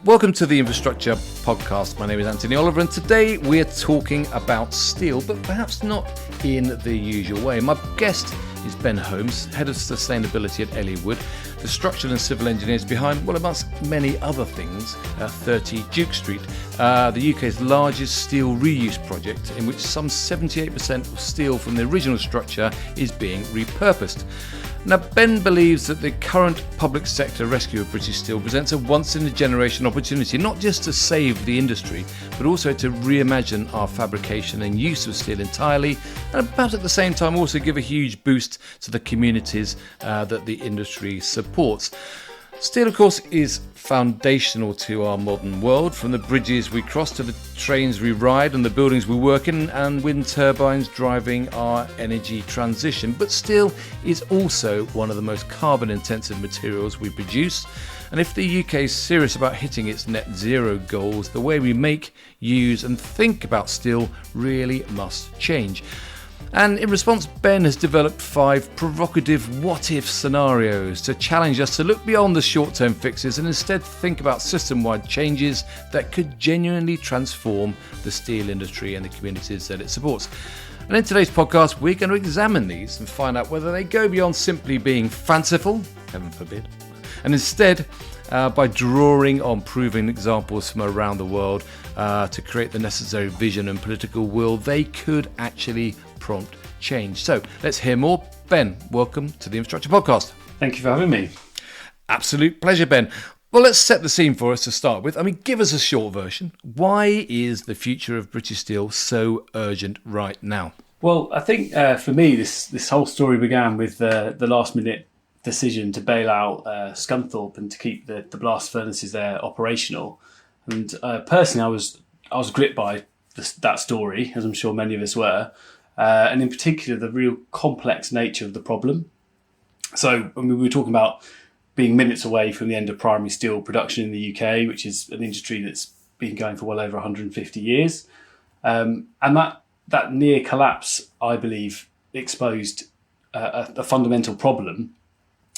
Welcome to the Infrastructure Podcast. My name is Anthony Oliver, and today we're talking about steel, but perhaps not in the usual way. My guest is Ben Holmes, Head of Sustainability at Elliott Wood, the structural and civil engineers behind, well, amongst many other things, 30 Duke Street, the UK's largest steel reuse project, in which some 78% of steel from the original structure is being repurposed. Now, Ben believes that the current public sector rescue of British Steel presents a once-in-a-generation opportunity, not just to save the industry, but also to reimagine our fabrication and use of steel entirely, and perhaps at the same time also give a huge boost to the communities that the industry supports. Steel, of course, is foundational to our modern world, from the bridges we cross to the trains we ride and the buildings we work in and wind turbines driving our energy transition. But steel is also one of the most carbon-intensive materials we produce. And if the UK is serious about hitting its net zero goals, the way we make, use and think about steel really must change. And in response, Ben has developed 5 provocative what-if scenarios to challenge us to look beyond the short-term fixes and instead think about system-wide changes that could genuinely transform the steel industry and the communities that it supports. And in today's podcast, we're going to examine these and find out whether they go beyond simply being fanciful, heaven forbid, and instead by drawing on proven examples from around the world to create the necessary vision and political will, they could actually prompt change. So let's hear more. Ben, welcome to the Infrastructure Podcast. Thank you for having me. Absolute pleasure, Ben. Well, let's set the scene for us to start with. I mean, give us a short version. Why is the future of British Steel so urgent right now? Well, I think for me, this whole story began with the last-minute decision to bail out Scunthorpe and to keep the blast furnaces there operational. And personally, I was gripped by that story, as I'm sure many of us were. And in particular, the real complex nature of the problem. So, I mean, we were talking about being minutes away from the end of primary steel production in the UK, which is an industry that's been going for well over 150 years. And that near collapse, I believe, exposed a fundamental problem.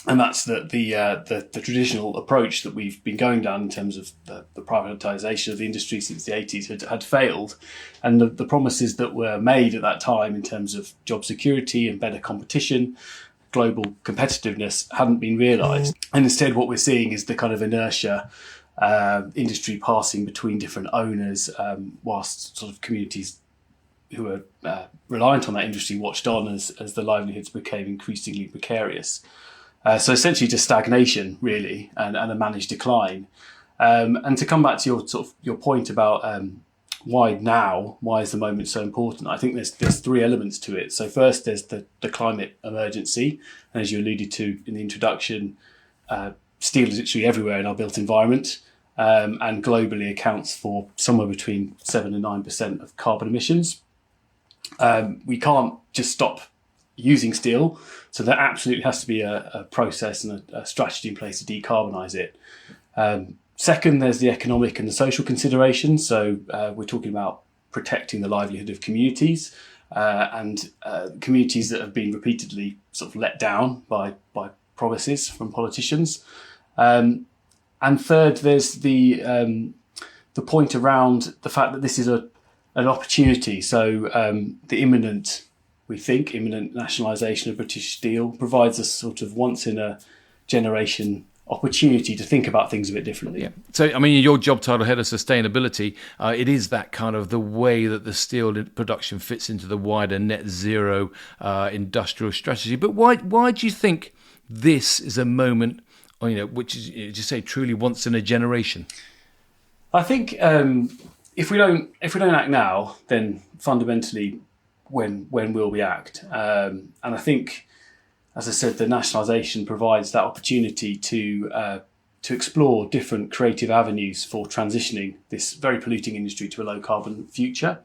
And that's that the traditional approach that we've been going down in terms of the privatisation of the industry since the 80s had failed. And the promises that were made at that time in terms of job security and better competition, global competitiveness, hadn't been realised. And instead what we're seeing is the kind of inertia, industry passing between different owners, whilst sort of communities who are reliant on that industry watched on as the livelihoods became increasingly precarious. So essentially just stagnation, really, and a managed decline. And to come back to your point about why now, why is the moment so important? I think there's 3 elements to it. So first, there's the climate emergency. And as you alluded to in the introduction, steel is literally everywhere in our built environment and globally accounts for somewhere between 7 and 9% of carbon emissions. We can't just stop using steel, so there absolutely has to be a process and a strategy in place to decarbonise it. Second, there's the economic and the social considerations. So we're talking about protecting the livelihood of communities and communities that have been repeatedly sort of let down by promises from politicians. And third, there's the point around the fact that this is an opportunity. So the imminent nationalisation of British Steel provides us sort of once in a generation opportunity to think about things a bit differently. Yeah. So, I mean, your job title, Head of Sustainability, it is that kind of the way that the steel production fits into the wider net zero industrial strategy. But why do you think this is a moment, which is, as you say, truly once in a generation? I think if we don't act now, then fundamentally, when will we act? And I think, as I said, the nationalisation provides that opportunity to explore different creative avenues for transitioning this very polluting industry to a low carbon future.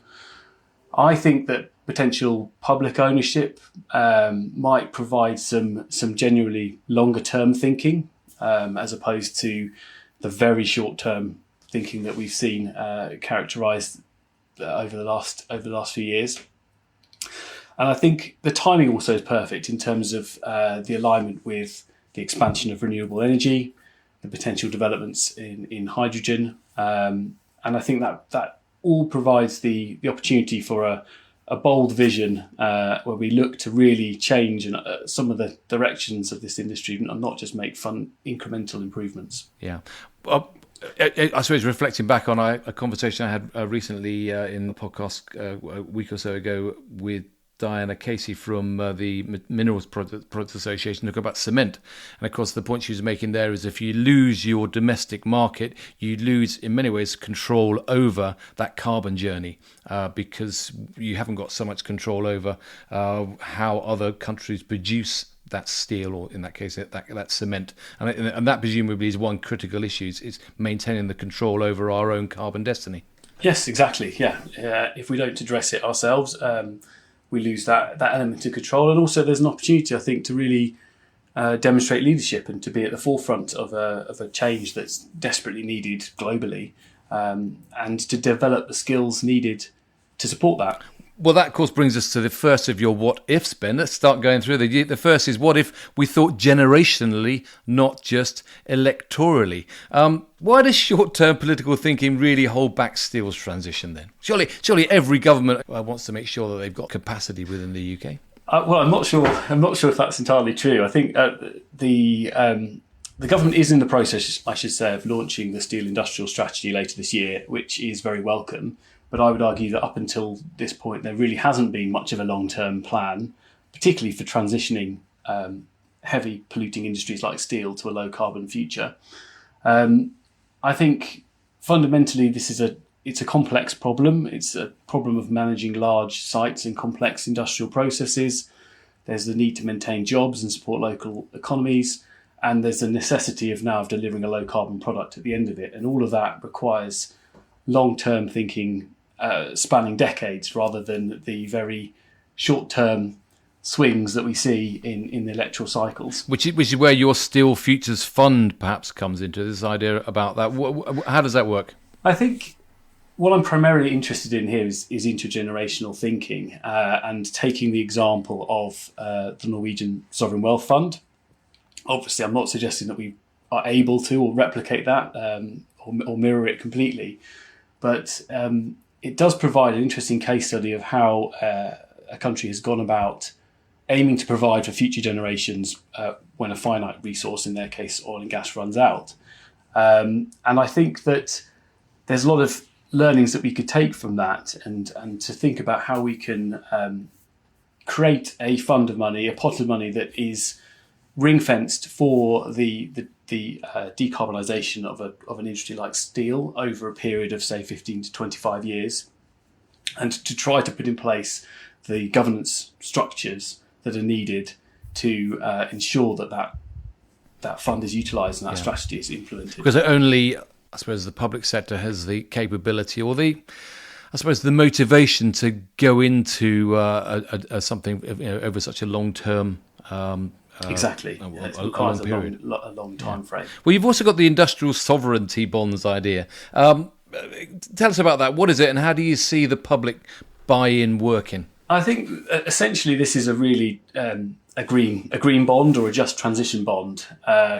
I think that potential public ownership might provide some genuinely longer term thinking as opposed to the very short term thinking that we've seen characterised over the last few years. And I think the timing also is perfect in terms of the alignment with the expansion of renewable energy, the potential developments in hydrogen. And I think that all provides the opportunity for a bold vision where we look to really change some of the directions of this industry and not just make fun incremental improvements. Yeah. I suppose reflecting back on a conversation I had recently in the podcast a week or so ago with Diana Casey from the Minerals Products Association, talking about cement. And of course, the point she was making there is if you lose your domestic market, you lose, in many ways, control over that carbon journey because you haven't got so much control over how other countries produce that steel, or in that case, that cement. And that presumably is one critical issue, is maintaining the control over our own carbon destiny. Yes, exactly. Yeah. If we don't address it ourselves, we lose that element of control. And also there's an opportunity, I think, to really demonstrate leadership and to be at the forefront of a change that's desperately needed globally, and to develop the skills needed to support that. Well, that, of course, brings us to the first of your what-ifs, Ben. Let's start going through. The first is, what if we thought generationally, not just electorally? Why does short-term political thinking really hold back steel's transition then? Surely every government wants to make sure that they've got capacity within the UK. Well, I'm not sure if that's entirely true. I think the government is in the process, I should say, of launching the Steel Industrial Strategy later this year, which is very welcome. But I would argue that up until this point, there really hasn't been much of a long-term plan, particularly for transitioning heavy polluting industries like steel to a low-carbon future. I think fundamentally it's a complex problem. It's a problem of managing large sites and complex industrial processes. There's the need to maintain jobs and support local economies, and there's the necessity of delivering a low-carbon product at the end of it. And all of that requires long-term thinking, spanning decades, rather than the very short-term swings that we see in the electoral cycles. Which is where your Steel Futures Fund perhaps comes into this idea about that. How does that work? I think what I'm primarily interested in here is intergenerational thinking, and taking the example of the Norwegian Sovereign Wealth Fund. Obviously, I'm not suggesting that we are able to or replicate that or mirror it completely, but it does provide an interesting case study of how a country has gone about aiming to provide for future generations when a finite resource, in their case oil and gas, runs out. And I think that there's a lot of learnings that we could take from that, and to think about how we can create a fund of money, a pot of money that is ring-fenced for the decarbonisation of an industry like steel over a period of, say, 15 to 25 years, and to try to put in place the governance structures that are needed to ensure that fund is utilised and that strategy is implemented. Because only, I suppose, the public sector has the capability or the motivation to go into something over such a long-term. Exactly. It requires a long time frame. Well, you've also got the industrial sovereignty bonds idea. Tell us about that. What is it, and how do you see the public buy-in working? I think essentially this is a really a green bond or a just transition bond,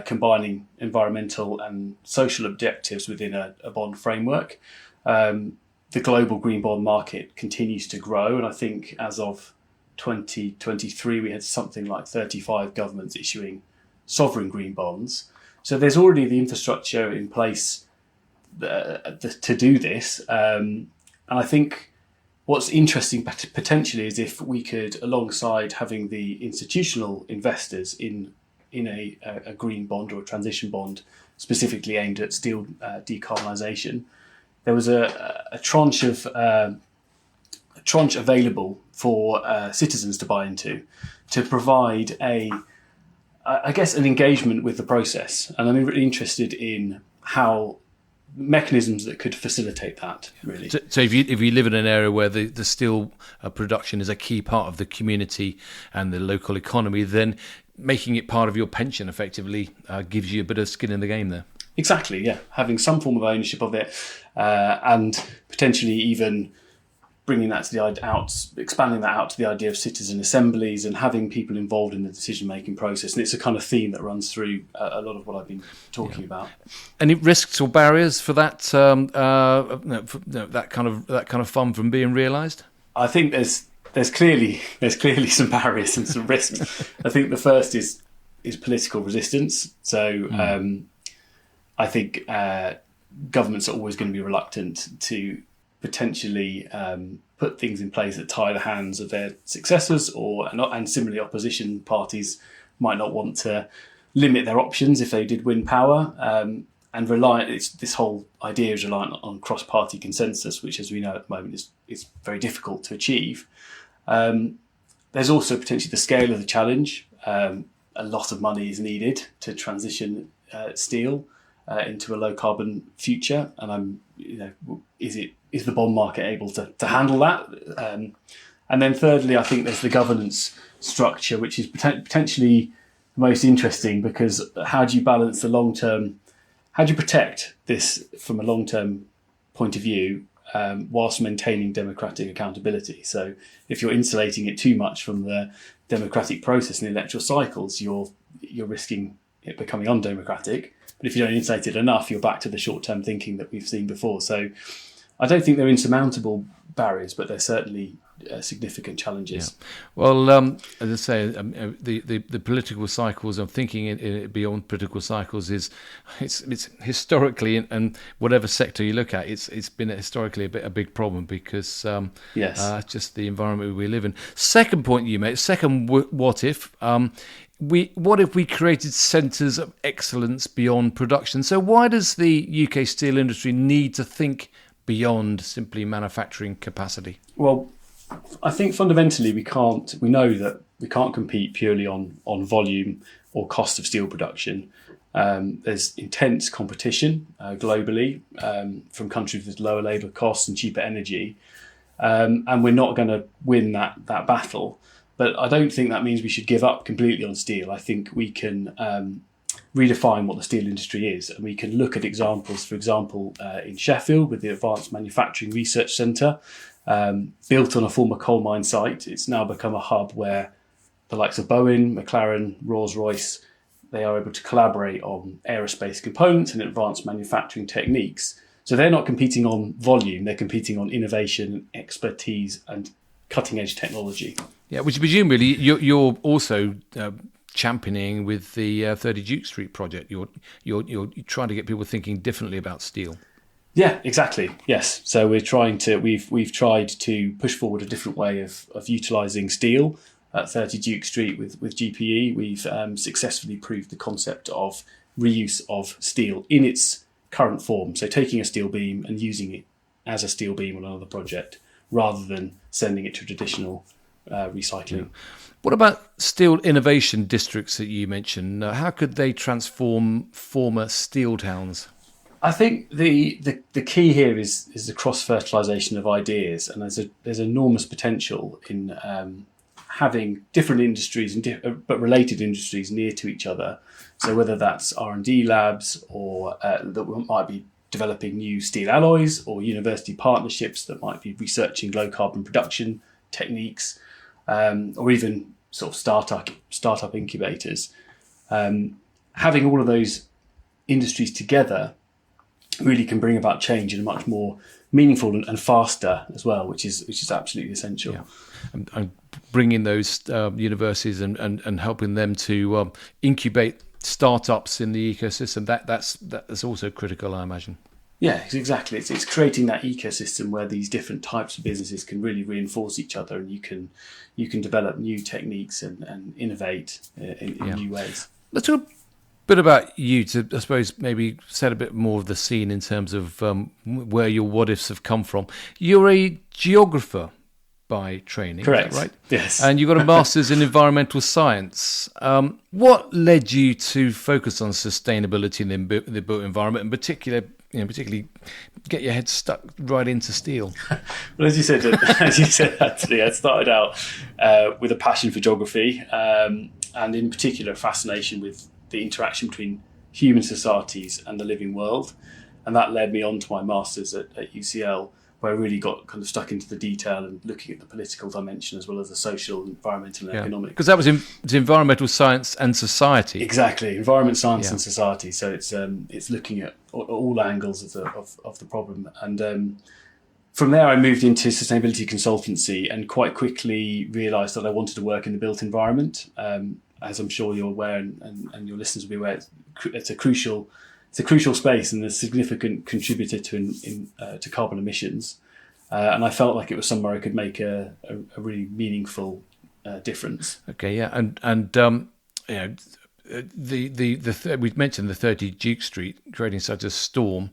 combining environmental and social objectives within a bond framework. The global green bond market continues to grow, and I think as of 2023 we had something like 35 governments issuing sovereign green bonds. So there's already the infrastructure in place to do this, and I think what's interesting potentially is if we could, alongside having the institutional investors in a green bond or a transition bond specifically aimed at steel decarbonisation, there was a tranche available for citizens to buy into, to provide an engagement with the process. And I'm really interested in how mechanisms that could facilitate that, really. So if you live in an area where the steel production is a key part of the community and the local economy, then making it part of your pension effectively gives you a bit of skin in the game there. Exactly, yeah. Having some form of ownership of it, and potentially even bringing that to expanding that out to the idea of citizen assemblies and having people involved in the decision-making process. And it's a kind of theme that runs through a lot of what I've been talking about. Any risks or barriers for that that kind of fun from being realised? I think there's clearly some barriers and some risks. I think the first is political resistance. So I think governments are always going to be reluctant to potentially put things in place that tie the hands of their successors, and similarly opposition parties might not want to limit their options if they did win power, and this whole idea is reliant on cross-party consensus, which, as we know at the moment, is very difficult to achieve. There's also potentially the scale of the challenge. A lot of money is needed to transition steel into a low carbon future, and is the bond market able to handle that? And then thirdly, I think there's the governance structure, which is potentially the most interesting, because how do you balance the long term? How do you protect this from a long term point of view whilst maintaining democratic accountability? So if you're insulating it too much from the democratic process and the electoral cycles, you're risking it becoming undemocratic. But if you don't insulate it enough, you're back to the short-term thinking that we've seen before. So I don't think they're insurmountable barriers, but they're certainly significant challenges. Yeah. Well, as I say, the political cycles, I'm thinking in beyond political cycles, it's historically, and whatever sector you look at, it's been historically a big problem because just the environment we live in. Second point you made, what if. What if we created centres of excellence beyond production? So why does the UK steel industry need to think beyond simply manufacturing capacity? Well, I think fundamentally we know that we can't compete purely on volume or cost of steel production. There's intense competition globally from countries with lower labour costs and cheaper energy. And we're not going to win that battle. But I don't think that means we should give up completely on steel. I think we can redefine what the steel industry is, and we can look at examples, for example, in Sheffield with the Advanced Manufacturing Research Centre, built on a former coal mine site. It's now become a hub where the likes of Boeing, McLaren, Rolls-Royce, they are able to collaborate on aerospace components and advanced manufacturing techniques. So they're not competing on volume, they're competing on innovation, expertise and cutting-edge technology. Yeah, which presumably you're also championing with the 30 Duke Street project. You're trying to get people thinking differently about steel. Yeah, exactly. Yes. So we've tried to push forward a different way of utilising steel at 30 Duke Street with GPE. We've successfully proved the concept of reuse of steel in its current form. So taking a steel beam and using it as a steel beam on another project, rather than sending it to traditional recycling. Yeah. What about steel innovation districts that you mentioned? How could they transform former steel towns? I think the key here is the cross-fertilisation of ideas, and there's enormous potential in having different industries but related industries near to each other. So whether that's R&D labs or that might be developing new steel alloys, or university partnerships that might be researching low carbon production techniques, or even sort of startup incubators. Having all of those industries together really can bring about change in a much more meaningful and faster as well, which is absolutely essential. Yeah. And bringing those universities and helping them to incubate startups in the ecosystem, that's also critical, I imagine. Yeah, exactly. It's creating that ecosystem where these different types of businesses can really reinforce each other, and you can develop new techniques and innovate in new ways. Let's talk a bit about you to, I suppose, maybe set a bit more of the scene in terms of where your what-ifs have come from. You're a geographer by training, correct? Is that right? Yes. And you've got a master's in environmental science. What led you to focus on sustainability in the built environment, and particularly get your head stuck right into steel? Well, as you said, actually, I started out with a passion for geography, and in particular, a fascination with the interaction between human societies and the living world, and that led me on to my master's at UCL, where I really got kind of stuck into the detail and looking at the political dimension as well as the social, environmental and economic. Because that was environmental science and society. Exactly, environment, science and society. So it's looking at all angles of the problem. And from there I moved into sustainability consultancy and quite quickly realised that I wanted to work in the built environment. As I'm sure you're aware and your listeners will be aware, it's a crucial space and a significant contributor to carbon emissions. And I felt like it was somewhere I could make a really meaningful difference. Okay, yeah, and we've mentioned the 30 Duke Street creating such a storm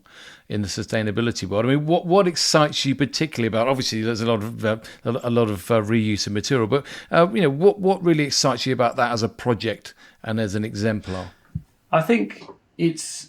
in the sustainability world. I mean, what excites you particularly about? Obviously, there's a lot of reuse of material, but what really excites you about that as a project and as an exemplar? I think it's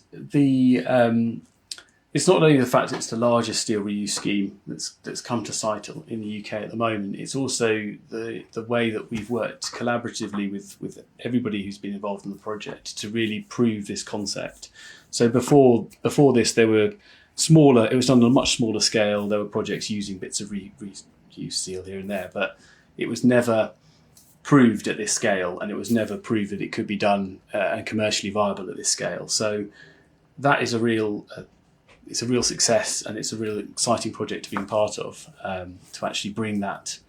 it's not only the fact it's the largest steel reuse scheme that's come to sight in the UK at the moment. It's also the way that we've worked collaboratively with everybody who's been involved in the project to really prove this concept. So before this, there were smaller. It was done on a much smaller scale. There were projects using bits of reused steel here and there, but it was never proved at this scale, and it was never proved that it could be done and commercially viable at this scale. So that is a real success, and it's a real exciting project to be part of, to actually bring that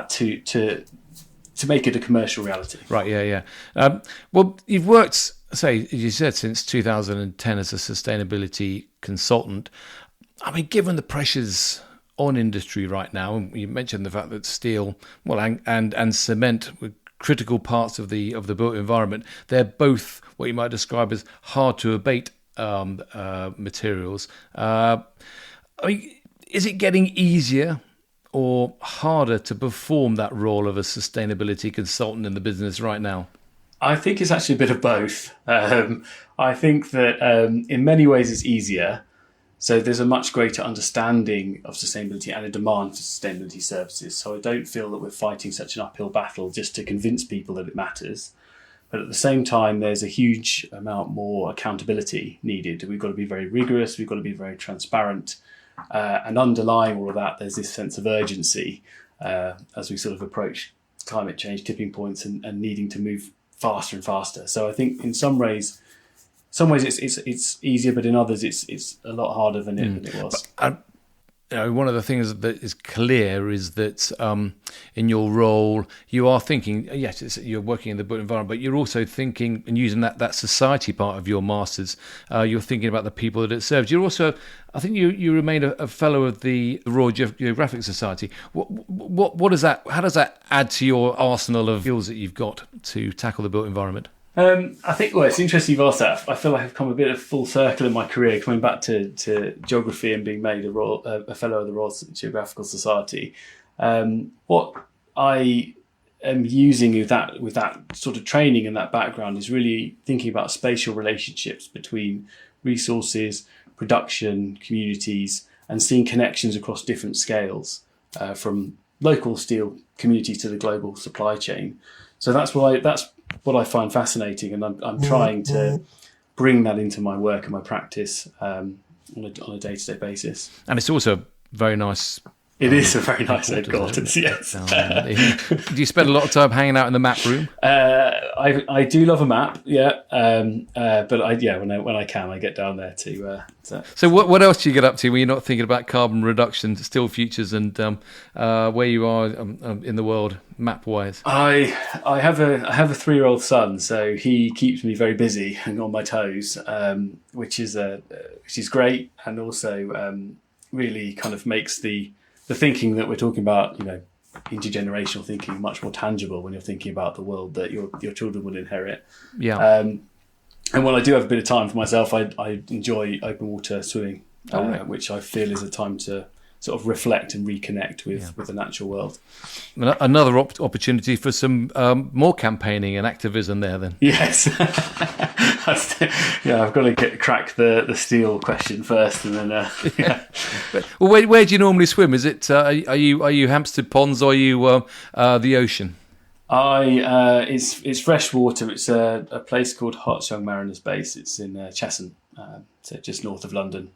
to make it a commercial reality. Right, yeah. Well, you've worked, say, as you said, since 2010 as a sustainability consultant. I mean, given the pressures on industry right now, and you mentioned the fact that steel, and cement were critical parts of the built environment. They're both what you might describe as hard to abate materials. I mean, is it getting easier or harder to perform that role of a sustainability consultant in the business right now? I think it's actually a bit of both. I think that in many ways it's easier. So there's a much greater understanding of sustainability and a demand for sustainability services. So I don't feel that we're fighting such an uphill battle just to convince people that it matters. But at the same time, there's a huge amount more accountability needed. We've got to be very rigorous. We've got to be very transparent. And underlying all of that, there's this sense of urgency as we sort of approach climate change tipping points and needing to move faster and faster. So I think in some ways it's easier, but in others it's a lot harder than it was. But, one of the things that is clear is that in your role you are thinking, yes, you're working in the built environment, but you're also thinking and using that society part of your masters. You're thinking about the people that it serves. You're also, I think you remain a fellow of the Royal Geographic Society. What does that? How does that add to your arsenal of skills that you've got to tackle the built environment? I think, it's interesting you've asked that. I feel like I've come a bit of full circle in my career, coming back to geography and being made a fellow of the Royal Geographical Society. What I am using with that sort of training and that background is really thinking about spatial relationships between resources, production, communities, and seeing connections across different scales, from local steel communities to the global supply chain. So that's what I find fascinating, and I'm trying to bring that into my work and my practice on a day-to-day basis. And it's also very nice. It is a very nice headquarters, yes. Do you spend a lot of time hanging out in the map room? I do love a map, yeah. But when I can, I get down there to. So what else do you get up to when you're not thinking about carbon reduction, still futures, and where you are in the world map wise? I have a 3-year-old son, so he keeps me very busy and on my toes, which is great, and also really kind of makes the thinking that we're talking about, intergenerational thinking, much more tangible when you're thinking about the world that your children will inherit. Yeah. And when I do have a bit of time for myself, I enjoy open water swimming, which I feel is a time to sort of reflect and reconnect with the natural world. Another opportunity for some more campaigning and activism there then. Yes. I've got to crack the steel question first, and then Well, where do you normally swim? Is it are you Hampstead Ponds, or are you the ocean? It's fresh water. It's a place called Hartsyoung Mariners Base. It's in Cheshunt, so just north of London.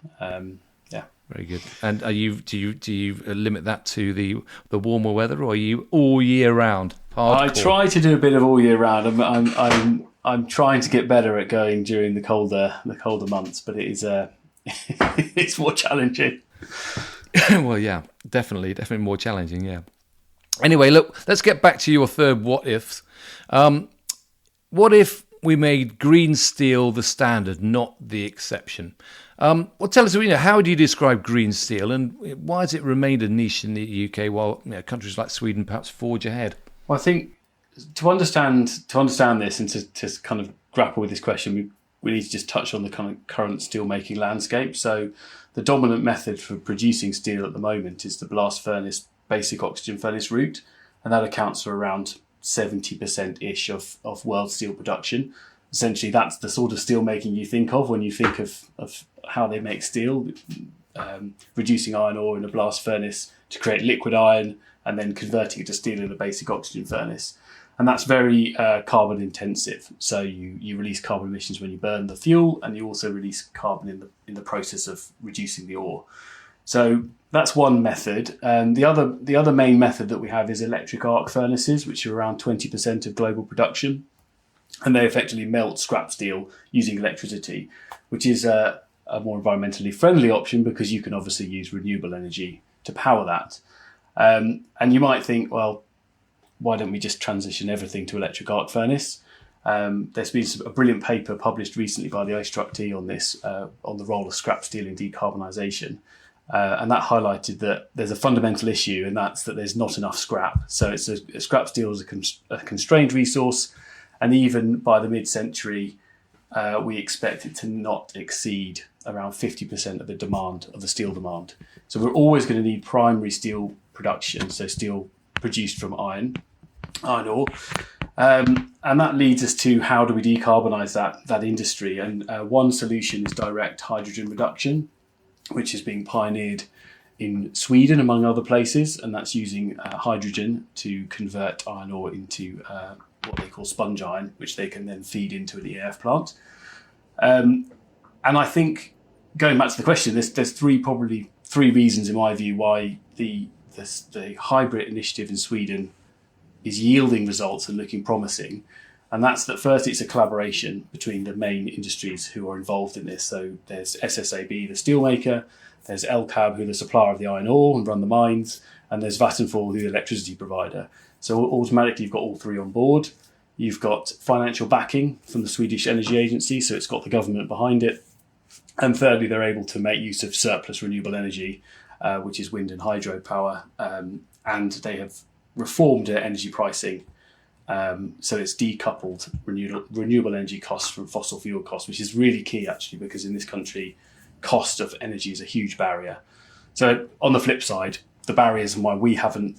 Yeah. Very good. And do you limit that to the warmer weather, or are you all year round? Hardcore? I try to do a bit of all year round. I'm trying to get better at going during the colder months, but it is it's more challenging. Well, yeah, definitely more challenging. Yeah. Anyway, look, let's get back to your third what ifs. What if we made green steel the standard, not the exception? Well, tell us, how do you describe green steel, and why has it remained a niche in the UK while countries like Sweden perhaps forge ahead? Well, I think to understand this and to kind of grapple with this question, we need to just touch on the kind of current steel making landscape. So the dominant method for producing steel at the moment is the blast furnace basic oxygen furnace route, and that accounts for around 70%-ish of world steel production. Essentially, that's the sort of steel making you think of when you think of how they make steel, reducing iron ore in a blast furnace to create liquid iron and then converting it to steel in a basic oxygen furnace. And that's very carbon intensive. So you release carbon emissions when you burn the fuel, and you also release carbon in the process of reducing the ore. So that's one method. The other main method that we have is electric arc furnaces, which are around 20% of global production. And they effectively melt scrap steel using electricity, which is a more environmentally friendly option because you can obviously use renewable energy to power that. And you might think, well, why don't we just transition everything to electric arc furnace? There's been a brilliant paper published recently by the OSTRUCT on this, on the role of scrap steel in decarbonisation. And that highlighted that there's a fundamental issue, and that's that there's not enough scrap. So scrap steel is a constrained resource, and even by the mid-century, we expect it to not exceed around 50% of the demand, of the steel demand. So we're always going to need primary steel production, so steel produced from iron ore. And that leads us to how do we decarbonise that industry? And one solution is direct hydrogen reduction, which is being pioneered in Sweden, among other places, and that's using hydrogen to convert iron ore into what they call sponge iron, which they can then feed into an EAF plant. And I think, going back to the question, there's probably three reasons, in my view, why the hybrid initiative in Sweden is yielding results and looking promising. And that's that first, it's a collaboration between the main industries who are involved in this. So there's SSAB, the steelmaker, there's LCAB, who are the supplier of the iron ore and run the mines, and there's Vattenfall, who are the electricity provider. So automatically you've got all three on board. You've got financial backing from the Swedish Energy Agency, so it's got the government behind it. And thirdly, they're able to make use of surplus renewable energy, which is wind and hydro power. And they have reformed their energy pricing. So it's decoupled renewable energy costs from fossil fuel costs, which is really key, actually, because in this country, cost of energy is a huge barrier. So on the flip side, the barriers and why we haven't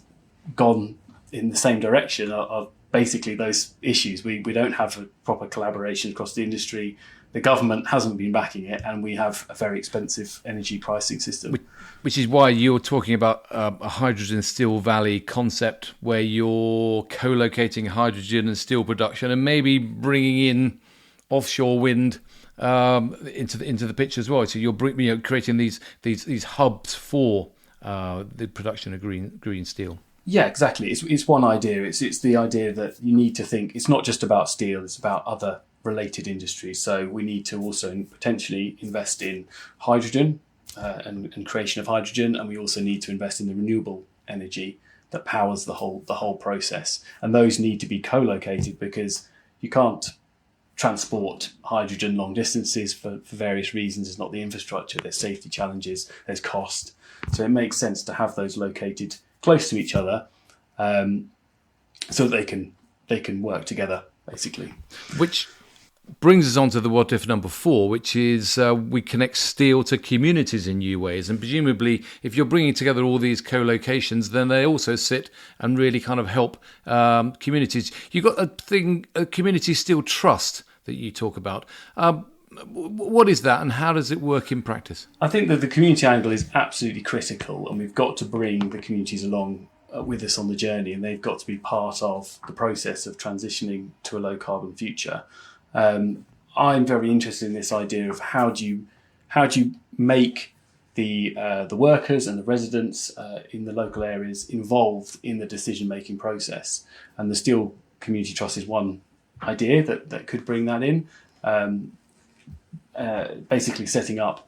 gone in the same direction are basically those issues. We don't have a proper collaboration across the industry. The government hasn't been backing it, and we have a very expensive energy pricing system. Which is why you're talking about a hydrogen steel valley concept, where you're co-locating hydrogen and steel production, and maybe bringing in offshore wind into the picture as well. So you're creating these hubs for the production of green steel. Yeah, exactly. It's one idea. It's the idea that you need to think. It's not just about steel. It's about other related industries. So we need to also potentially invest in hydrogen and creation of hydrogen, and we also need to invest in the renewable energy that powers the whole process. And those need to be co-located, because you can't transport hydrogen long distances for various reasons. It's not the infrastructure. There's safety challenges. There's cost. So it makes sense to have those located close to each other, so that they can work together, basically. Which brings us on to the what if number 4, which is we connect steel to communities in new ways. And presumably, if you're bringing together all these co-locations, then they also sit and really kind of help communities. You've got a community steel trust that you talk about. What is that, and how does it work in practice? I think that the community angle is absolutely critical, and we've got to bring the communities along with us on the journey, and they've got to be part of the process of transitioning to a low carbon future. I'm very interested in this idea of how do you make the workers and the residents in the local areas involved in the decision-making process. And the Steel Community Trust is one idea that could bring that in, basically setting up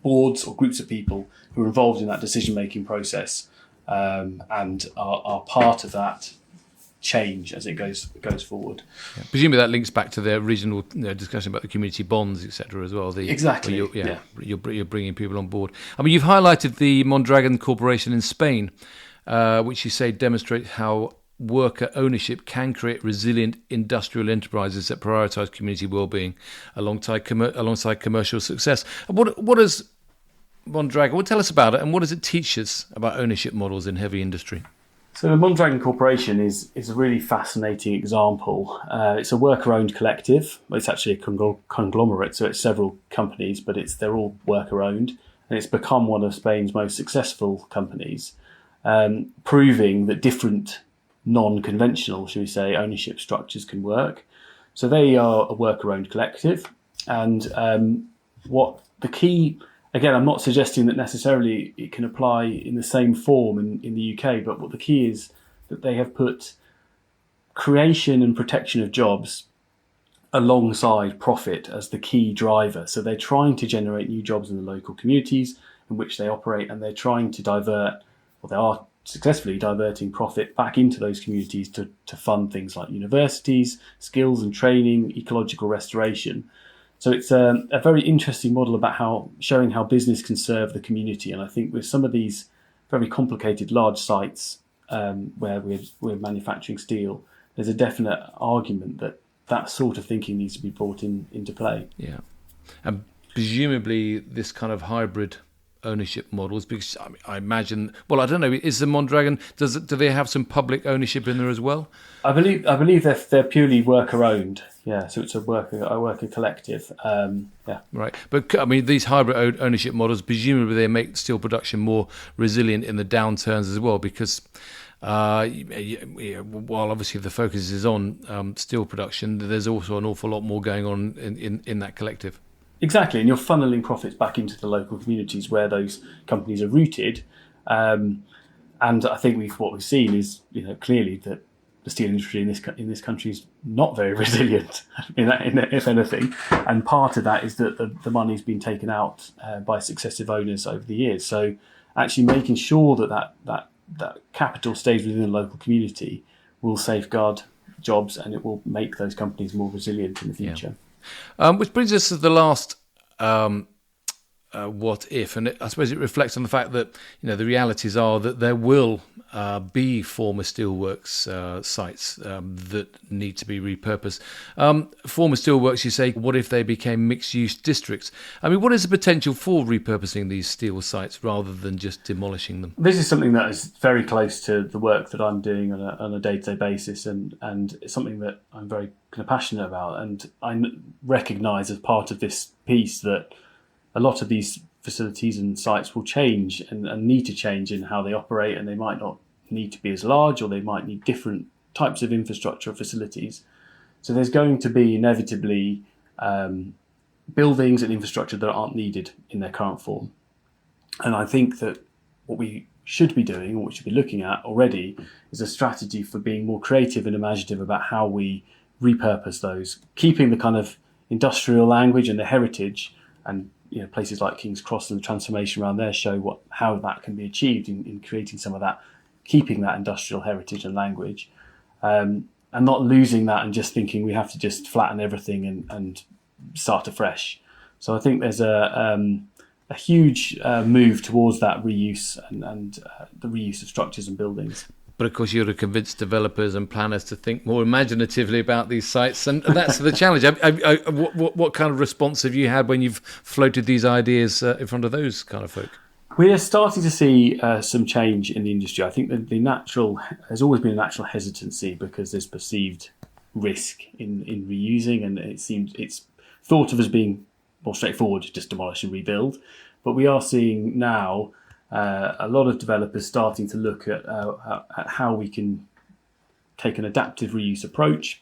boards or groups of people who are involved in that decision-making process and are part of that change as it goes forward. Yeah. Presumably that links back to the original discussion about the community bonds, etc. as well. Exactly. You're bringing people on board. I mean, you've highlighted the Mondragon Corporation in Spain, which you say demonstrates how worker ownership can create resilient industrial enterprises that prioritise community well-being alongside commercial success. What does Mondragon? Tell us about it, and what does it teach us about ownership models in heavy industry? So the Mondragon Corporation is a really fascinating example. It's a worker-owned collective. It's actually a conglomerate, so it's several companies, but they're all worker-owned, and it's become one of Spain's most successful companies, proving that different non-conventional, shall we say, ownership structures can work. So they are a worker-owned collective, and what the key... Again, I'm not suggesting that necessarily it can apply in the same form in the UK, but what the key is that they have put creation and protection of jobs alongside profit as the key driver. So they're trying to generate new jobs in the local communities in which they operate, and they're trying to they are successfully diverting profit back into those communities to fund things like universities, skills and training, ecological restoration. So it's a very interesting model about showing how business can serve the community. And I think with some of these very complicated large sites where we're manufacturing steel, there's a definite argument that sort of thinking needs to be brought into play. Yeah. And presumably this kind of hybrid ownership models, because I imagine, well, I don't know, is the Mondragon, do they have some public ownership in there as well? I believe they're purely worker owned. Yeah, so it's a worker collective. Yeah, right. But I mean, these hybrid ownership models, presumably they make steel production more resilient in the downturns as well, because while obviously the focus is on steel production, there's also an awful lot more going on in that collective. Exactly, and you're funneling profits back into the local communities where those companies are rooted. And I think what we've seen is, clearly that the steel industry in this country is not very resilient, if anything. And part of that is that the money's been taken out by successive owners over the years. So actually making sure that capital stays within the local community will safeguard jobs, and it will make those companies more resilient in the future. Yeah. Which brings us to the last what if, and I suppose it reflects on the fact that the realities are that there will be former steelworks sites that need to be repurposed. Former steelworks, you say, what if they became mixed-use districts? I mean, what is the potential for repurposing these steel sites rather than just demolishing them? This is something that is very close to the work that I'm doing on a day-to-day basis, and it's something that I'm very kind of passionate about. And I recognise as part of this piece that a lot of these facilities and sites will change and need to change in how they operate, and they might not need to be as large, or they might need different types of infrastructure or facilities. So there's going to be inevitably buildings and infrastructure that aren't needed in their current form. And I think that what we should be doing, or what we should be looking at already, is a strategy for being more creative and imaginative about how we repurpose those, keeping the kind of industrial language and the heritage. And places like King's Cross and the transformation around there show how that can be achieved in creating some of that, keeping that industrial heritage and language, and not losing that and just thinking we have to just flatten everything and start afresh. So I think there's a huge move towards that reuse and the reuse of structures and buildings. But of course, you've got to convince developers and planners to think more imaginatively about these sites, and that's the challenge. What kind of response have you had when you've floated these ideas in front of those kind of folk? We are starting to see some change in the industry. I think that there's always been a natural hesitancy because there's perceived risk in reusing, and it's thought of as being more straightforward, just demolish and rebuild. But we are seeing now a lot of developers starting to look at how we can take an adaptive reuse approach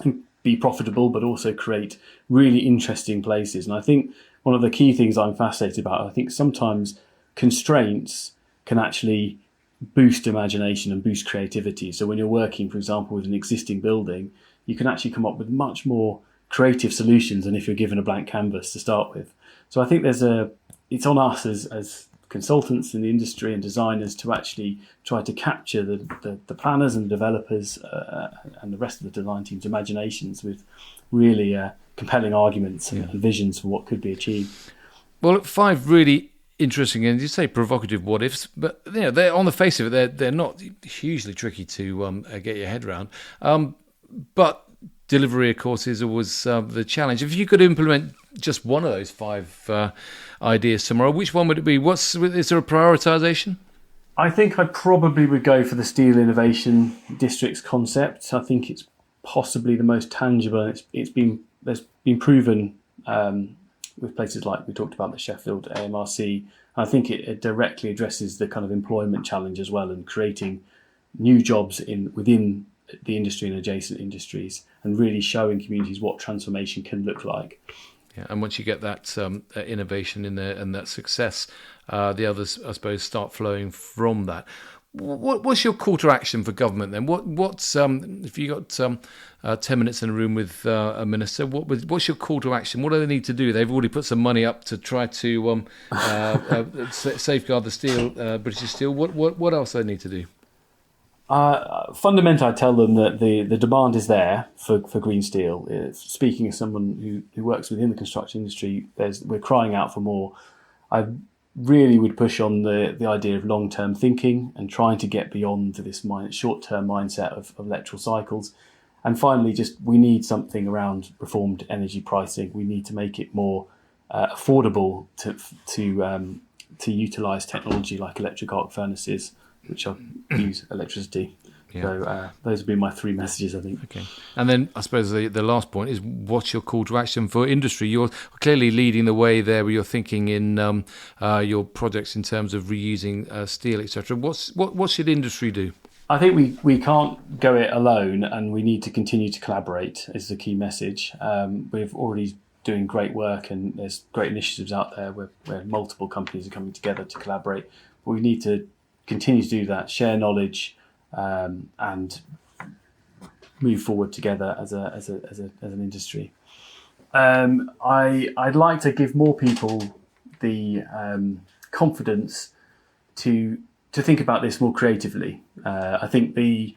and be profitable, but also create really interesting places. And I think one of the key things I'm fascinated about. I think sometimes constraints can actually boost imagination and boost creativity. So when you're working, for example, with an existing building, you can actually come up with much more creative solutions than if you're given a blank canvas to start with. So I think it's on us as consultants in the industry and designers to actually try to capture the planners and developers and the rest of the design team's imaginations with really compelling arguments and visions for what could be achieved. Well, 5 really interesting, and you say provocative what ifs, but they're on the face of it, they're not hugely tricky to get your head around. But delivery, of course, is always the challenge. If you could implement just one of those 5 ideas tomorrow, which one would it be? Is there a prioritisation? I think I probably would go for the Steel Innovation Districts concept. I think it's possibly the most tangible. There's been proven with places like we talked about the Sheffield AMRC. I think it directly addresses the kind of employment challenge as well, and creating new jobs within the industry and adjacent industries, and really showing communities what transformation can look like. Yeah, and once you get that innovation in there and that success, the others, I suppose, start flowing from that. What's your call to action for government then? What's if you got 10 minutes in a room with a minister, what's your call to action? What do they need to do? They've already put some money up to try to safeguard the steel, British steel. What else do they need to do? Fundamentally, I tell them that the demand is there for green steel. Speaking as someone who works within the construction industry, we're crying out for more. I really would push on the idea of long-term thinking and trying to get beyond this short-term mindset of electoral cycles. And finally, we need something around reformed energy pricing. We need to make it more affordable to utilise technology like electric arc furnaces, which use electricity. Yeah. So those would be my 3 messages, I think. Okay. And then I suppose the last point is, what's your call to action for industry? You're clearly leading the way there where you're thinking in your projects in terms of reusing steel, etc. What should industry do? I think we can't go it alone, and we need to continue to collaborate is the key message. We're already doing great work, and there's great initiatives out there where multiple companies are coming together to collaborate. But we need to continue to do that, share knowledge, and move forward together as an industry. I'd like to give more people the confidence to think about this more creatively. I think the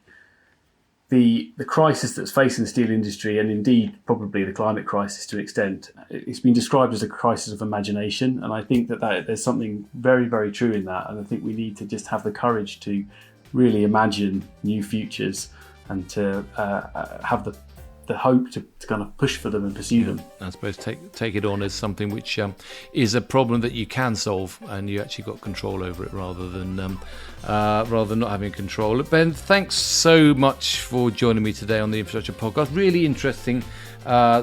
crisis that's facing the steel industry, and indeed probably the climate crisis to an extent, it's been described as a crisis of imagination, and I think that there's something very, very true in that. And I think we need to just have the courage to really imagine new futures and to have the hope to kind of push for them and pursue them. I suppose take it on as something which is a problem that you can solve, and you actually got control over it rather than not having control. Ben, thanks so much for joining me today on the Infrastructure Podcast. Really interesting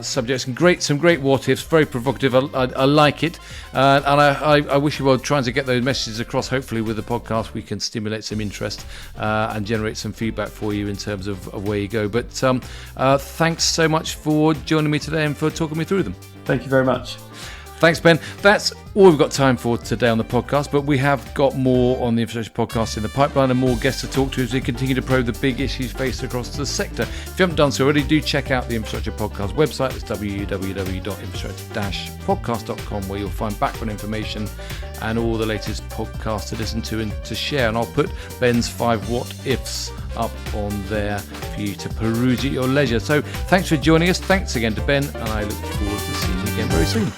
subjects and some great what ifs, very provocative. I like it, and I wish you well trying to get those messages across. Hopefully with the podcast we can stimulate some interest and generate some feedback for you in terms of where you go. But thanks so much for joining me today and for talking me through them. Thank you very much. Thanks, Ben. That's all we've got time for today on the podcast, but we have got more on the Infrastructure Podcast in the pipeline and more guests to talk to as we continue to probe the big issues faced across the sector. If you haven't done so already, do check out the Infrastructure Podcast website. It's www.infrastructure-podcast.com, where you'll find background information and all the latest podcasts to listen to and to share. And I'll put Ben's 5 what ifs up on there for you to peruse at your leisure. So thanks for joining us. Thanks again to Ben, and I look forward to seeing you again very soon.